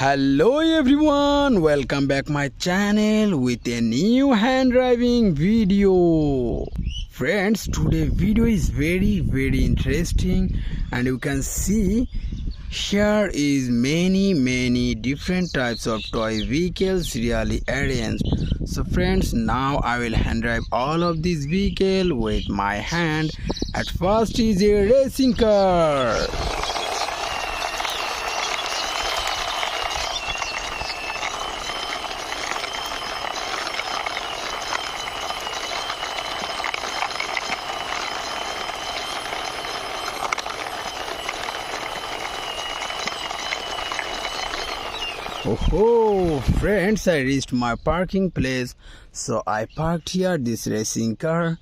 Hello everyone, welcome back my channel with a new hand driving video. Friends, today video is very interesting, and you can see here is many different types of toy vehicles really arranged. So friends, now I will hand drive all of these vehicles with my hand. At first is a racing car. Oh friends, I reached my parking place, so I parked here. This racing car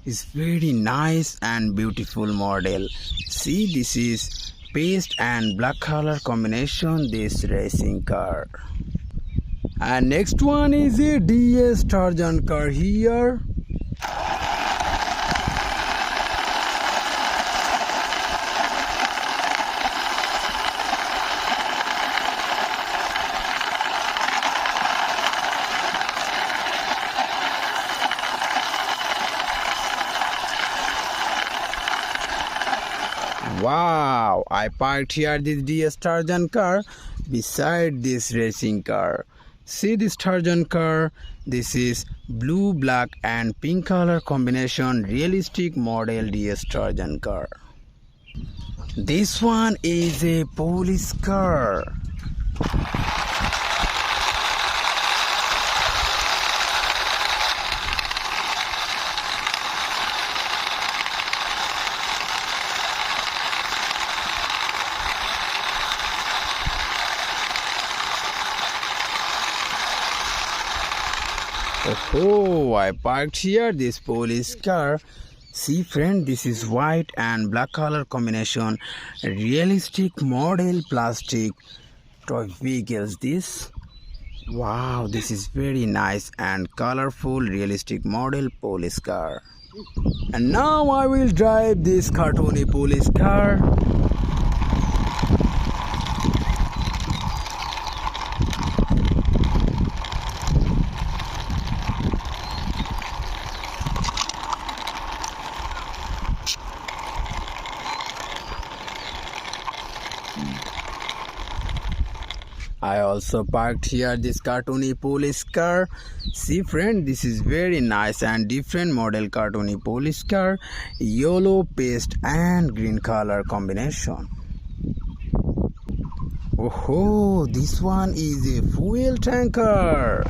is very nice and beautiful model. See, this is paste and black color combination, this racing car. And next one is a DS Tarzan car here. Wow, I parked here this DS Tarzan car beside this racing car. See this Tarzan car, this is blue, black and pink color combination, realistic model DS Tarzan car. This one is a police car. Oh, I parked here this police car. See friend, this is white and black color combination, realistic model plastic toy vehicles. This, wow, this is very nice and colorful realistic model police car. And now I will drive this cartoony police car. I also parked here this cartoony police car. See friend, this is very nice and different model cartoony police car, yellow, paste and green color combination. Oh, this one is a fuel tanker.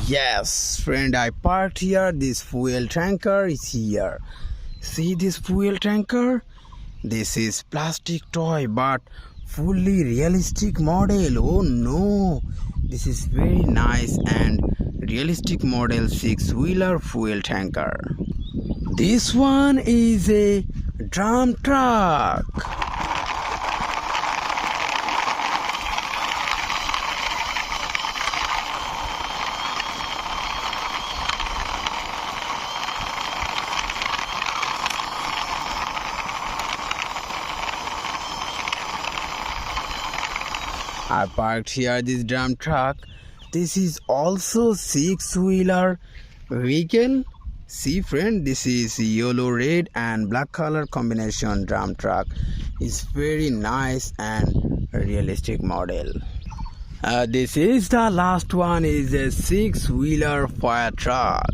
Yes, friend, I parked here. This fuel tanker is here. See this fuel tanker? This is plastic toy but fully realistic model. Oh no, this is very nice and realistic model 6-wheeler fuel tanker. This one is a drum truck. I parked here this drum truck. This is also 6-wheeler vehicle. See friend, this is yellow, red and black color combination drum truck. It's very nice and realistic model. This is the last one, is a 6-wheeler fire truck.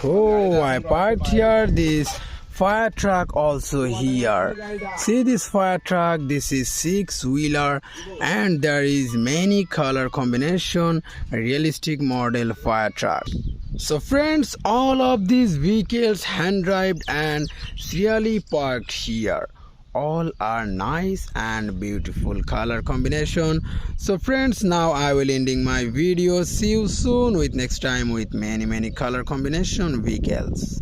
Oh, I parked here this fire truck also here. See this fire truck, this is 6-wheeler and there is many color combination, realistic model fire truck. So friends, all of these vehicles hand driven and serially parked here. All are nice and beautiful color combination. So friends, now I will ending my video. See you soon with next time with many color combination vehicles.